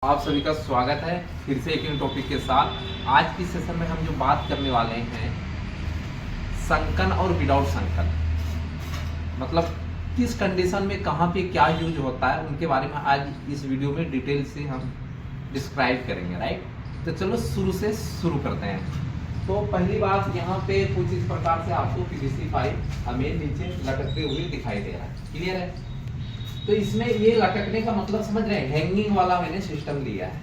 आप सभी का स्वागत है फिर से एक नए टॉपिक के साथ। आज की सेशन में हम जो बात करने वाले हैं संकन और विदाउट संकन, मतलब किस कंडीशन में कहाँ पे क्या यूज होता है उनके बारे में आज इस वीडियो में डिटेल से हम डिस्क्राइब करेंगे। राइट, तो चलो शुरू से शुरू करते हैं। तो पहली बात, यहाँ पे कुछ इस प्रकार से आपको पीवीसी पाइप हमें नीचे लटकते हुए दिखाई दे रहा है। क्लियर है? तो इसमें ये लटकने का मतलब समझ रहे हैं, हैंगिंग वाला मैंने सिस्टम लिया है।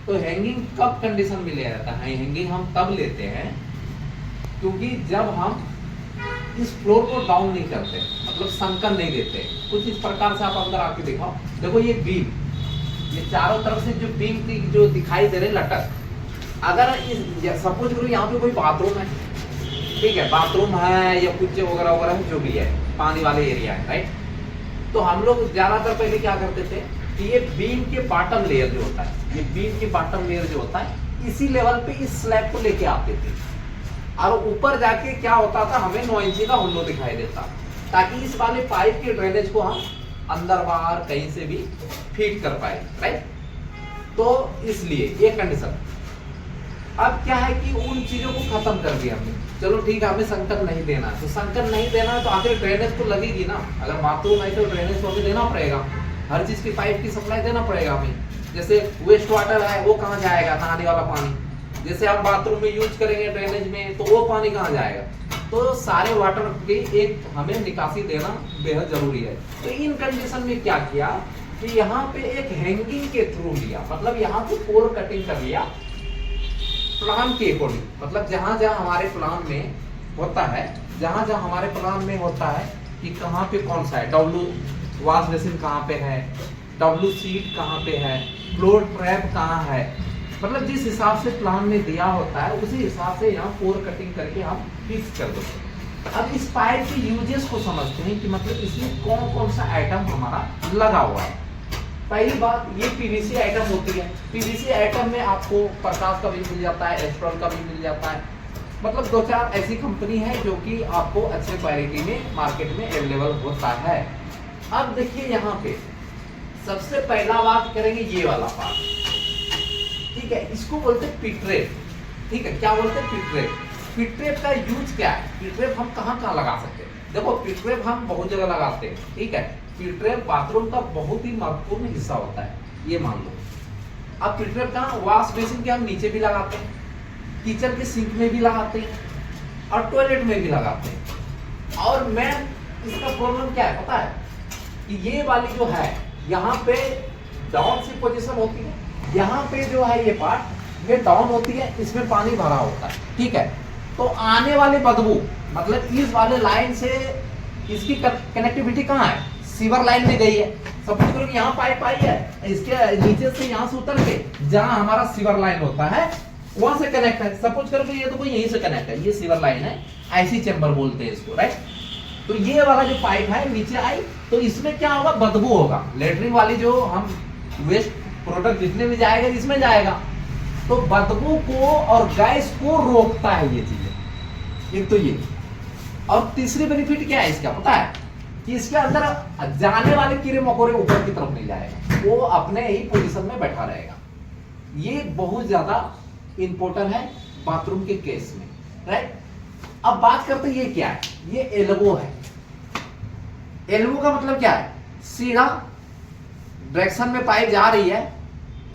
तो हैंगिंग कब कंडीशन में लिया जाता है? हैंगिंग हम तब लेते हैं क्योंकि जब हम इस फ्लोर को डाउन नहीं करते, मतलब संकन नहीं देते। कुछ इस प्रकार से आप अंदर आके देखो, देखो ये बीम, ये चारों तरफ से जो बीम की जो दिखाई दे रहे लटक, अगर इस सपोज करो यहाँ पे कोई बाथरूम है, ठीक है, बाथरूम है या कुछ वगैरह वगैरह जो भी है, पानी वाले एरिया है, राइट। तो हम लोग ज्यादातर पहले क्या करते थे कि ये बीम के बॉटम लेयर जो होता है, ये बीम के बॉटम लेयर जो होता है, इसी लेवल पे इस स्लैब को लेके आते थे और ऊपर जाके क्या होता था, हमें 9 इंची का हुल्लो दिखाई देता, ताकि इस वाले पाइप के ड्रेनेज को हम अंदर बाहर कहीं से भी फीड कर पाए। राइट, तो इसलिए ये कंडीशन। अब क्या है कि उन चीजों को खत्म कर दिया हमने, चलो ठीक है, हमें संकन नहीं देना है, तो संकन नहीं देना है तो आखिर ड्रेनेज तो लगेगी ना। अगर बाथरूम है तो ड्रेनेज तो हमें देना पड़ेगा, हर चीज की पाइप की सप्लाई देना पड़ेगा हमें। जैसे वेस्ट वाटर है वो कहाँ जाएगा, नहाने वाला पानी, जैसे आप बाथरूम में यूज करेंगे ड्रेनेज में, तो वो पानी कहाँ जाएगा। तो सारे वाटर की एक हमें निकासी देना बेहद जरूरी है। तो इन कंडीशन में क्या किया कि यहाँ पे एक हैंगिंग के थ्रू लिया, मतलब यहाँ पे पोर कटिंग कर लिया प्लान के अकॉर्डिंग, मतलब जहां जहां हमारे प्लान में होता है, जहां जहां हमारे प्लान में होता है कि कहां पे कौन सा है, डब्ल्यू वॉश बेसिन कहां पे है, डब्ल्यू सीट कहां पे है, फ्लोर ट्रैप कहां है, मतलब जिस हिसाब से प्लान में दिया होता है उसी हिसाब से यहाँ पोर कटिंग करके हम फिक्स कर देते हैं। अब इस पाइप के यूजेस को समझते हैं कि मतलब इसमें कौन कौन सा आइटम हमारा लगा हुआ है। पहली बात, ये पीवीसी आइटम होती है। पीवीसी आइटम में आपको प्रकाश का भी मिल जाता है, एस्ट्रॉल का भी मिल जाता है, मतलब 2-4 ऐसी कंपनी है जो कि आपको अच्छे क्वालिटी में मार्केट में अवेलेबल होता है। अब देखिए यहाँ पे सबसे पहला बात करेंगे ये वाला पार्ट, ठीक है, इसको बोलते हैं पिट्रेप। ठीक है, क्या बोलते हैं? पिट्रेप। पिट्रेप का यूज क्या है? पिट्रेप हम कहाँ कहाँ लगा सकते हैं? देखो, पिट्रेप हम बहुत जगह लगाते हैं, ठीक है। पिट्रेप बाथरूम का बहुत ही महत्वपूर्ण हिस्सा होता है, ये मान लो। अब पिट्रेप कहाँ? वॉश बेसिन के हम नीचे भी लगाते हैं, किचन के सिंक में भी लगाते हैं और टॉयलेट में भी लगाते हैं। और मैं इसका प्रॉब्लम क्या है पता है कि ये वाली जो है यहाँ पे डाउन सी पोजीशन होती है, यहाँ पे जो है ये पार्ट ये डाउन होती है, इसमें पानी भरा होता है, ठीक है। तो आने वाले बदबू, मतलब इस वाले लाइन से इसकी कनेक्टिविटी कहाँ है? सीवर लाइन में गई है। सपोज करो यहाँ पाइप आई है, इसके नीचे से यहाँ से उतर के जहाँ हमारा सीवर लाइन होता है वहां से कनेक्ट है। सपोज करो ये तो कोई यहीं से कनेक्ट है, ये सीवर लाइन है, आईसी चैम्बर बोलते हैं इसको, राइट। तो ये वाला जो पाइप है नीचे आई, तो इसमें क्या होगा? बदबू होगा। लेटरिन वाली जो हम वेस्ट प्रोडक्ट जितने भी जाएगा इसमें जाएगा, तो बदबू को और गैस को रोकता है ये चीजें, एक तो ये। और तीसरी बेनिफिट क्या है इसका पता है? कि इसके अंदर जाने वाले कीड़े मकोड़े ऊपर की तरफ नहीं जाएगा, वो अपने ही पोजीशन में बैठा रहेगा। ये बहुत ज्यादा इंपॉर्टेंट है बाथरूम के केस में, राइट। अब बात करते हैं ये क्या है? ये एल्बो है। एल्बो का मतलब क्या है? सीधा डायरेक्शन में पाइप जा रही है,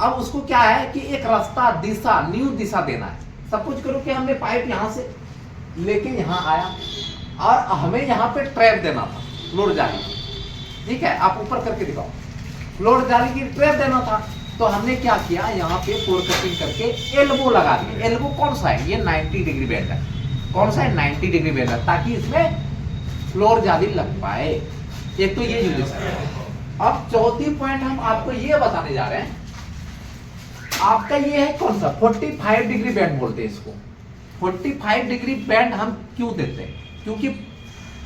अब उसको क्या है कि एक रास्ता, दिशा, न्यू दिशा देना है। सपोज करो कि हमने पाइप यहां से लेके यहां आया और हमें यहां पे ट्रैप देना था, फ्लोर जाली, ठीक है, आप ऊपर करके दिखाओ, फ्लोर जाली की ट्रैप देना था। तो हमने क्या किया, यहाँ पे फ्लोर कटिंग करके एल्बो लगा दिया। एल्बो कौन सा है? ये 90 डिग्री बेंड है। कौन सा है? 90 डिग्री बेंड है, ताकि इसमें फ्लोर जाली लग पाए। एक तो ये यूज है। अब चौथी पॉइंट हम आपको ये बताने जा रहे हैं, आपका ये है कौन सा? 45 डिग्री बेंड बोलते हैं इसको। 45 डिग्री बेंड हम क्यों देते हैं? क्योंकि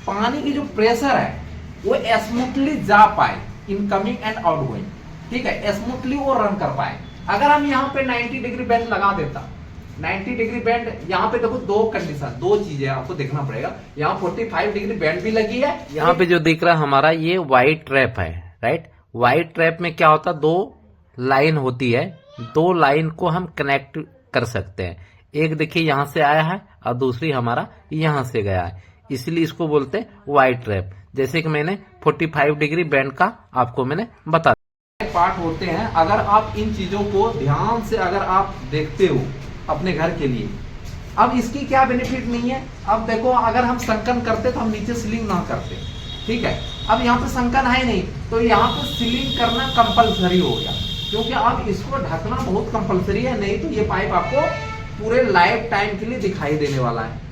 पानी की जो प्रेशर है वो स्मूथली जा पाए, इनकमिंग एंड आउटगोइंग, ठीक है, स्मूथली वो रन कर पाए। अगर हम यहाँ पे 90 डिग्री बेंड लगा देता, 90 डिग्री बेंड, यहाँ पे देखो दो कंडीशन, दो चीजें आपको देखना पड़ेगा। यहाँ 45 डिग्री बेंड भी लगी है, यहाँ पे जो दिख रहा है हमारा ये व्हाइट ट्रैप है, राइट। व्हाइट ट्रैप में क्या होता है? दो लाइन होती है, 2 लाइन को हम कनेक्ट कर सकते हैं। एक देखिए यहाँ से आया है और दूसरी हमारा यहाँ से गया है, इसलिए इसको बोलते हैं वाई ट्रैप। जैसे कि मैंने 45 डिग्री बैंड का आपको मैंने बता पार्ट होते हैं। अगर आप इन चीजों को ध्यान से अगर आप देखते हो अपने घर के लिए, अब इसकी क्या बेनिफिट नहीं है। अब देखो, अगर हम संकन करते तो हम नीचे सीलिंग ना करते, ठीक है। अब यहाँ पे संकन है नहीं, तो यहाँ पे सीलिंग करना कंपलसरी हो गया, क्योंकि अब इसको ढकना बहुत कंपलसरी है, नहीं तो ये पाइप आपको पूरे लाइफ टाइम के लिए दिखाई देने वाला है।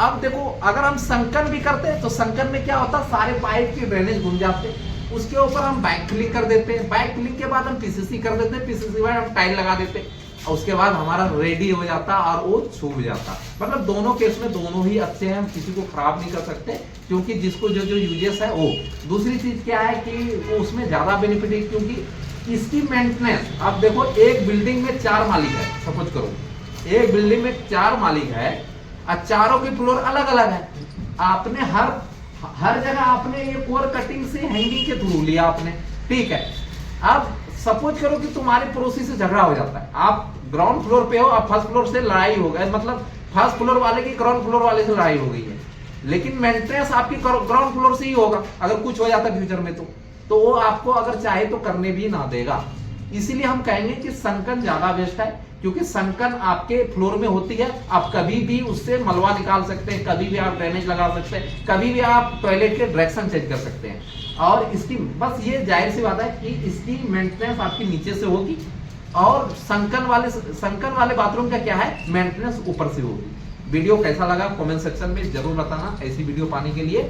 अब देखो, अगर हम संकन भी करते हैं तो संकन में क्या होता है, सारे पाइप के ड्रेनेज घूम जाते हैं, उसके ऊपर हम बैक फिलिंग कर देते हैं, बैक फिलिंग के बाद हम पीसीसी कर देते हैं, पीसीसी के बाद हम टाइल लगा देते हैं, और उसके बाद हमारा रेडी हो जाता और वो सूख जाता। मतलब दोनों केस में दोनों ही अच्छे हैं, हम किसी को खराब नहीं कर सकते, क्योंकि जिसको जो जो यूजेस है वो। दूसरी चीज क्या है कि वो उसमें ज्यादा बेनिफिट है, क्योंकि इसकी मेंटेनेंस, अब देखो एक बिल्डिंग में 4 मालिक है, सपोज करो एक बिल्डिंग में 4 मालिक है और चारों के फ्लोर अलग अलग है। आपने हर जगह आपने ये कोर कटिंग से हैंगिंग के थ्रू लिया आपने, ठीक है। अब सपोज करो कि तुम्हारे पड़ोसी से झगड़ा हो जाता है, आप ग्राउंड फ्लोर पे हो, अब फर्स्ट फ्लोर से लड़ाई हो गई, मतलब फर्स्ट फ्लोर वाले की ग्राउंड फ्लोर वाले से लड़ाई हो गई है, लेकिन मेंटेनेंस आपकी ग्राउंड फ्लोर से ही होगा। अगर कुछ हो जाता है फ्यूचर में तो वो आपको अगर चाहे तो करने भी ना देगा। इसीलिए हम कहेंगे कि संकन ज्यादा बेस्ट है, क्योंकि संकन आपके फ्लोर में होती है, आप कभी भी उससे मलबा निकाल सकते हैं, कभी भी आप ड्रेनेज लगा सकते हैं, कभी भी आप टॉयलेट के डायरेक्शन चेंज कर सकते हैं। और इसकी बस ये जाहिर सी बात है कि इसकी मेंटेनेंस आपकी नीचे से होगी, और संकन वाले बाथरूम का क्या है, मेंटेनेंस ऊपर से होगी। वीडियो कैसा लगा कमेंट सेक्शन में जरूर बताना। ऐसी वीडियो पाने के लिए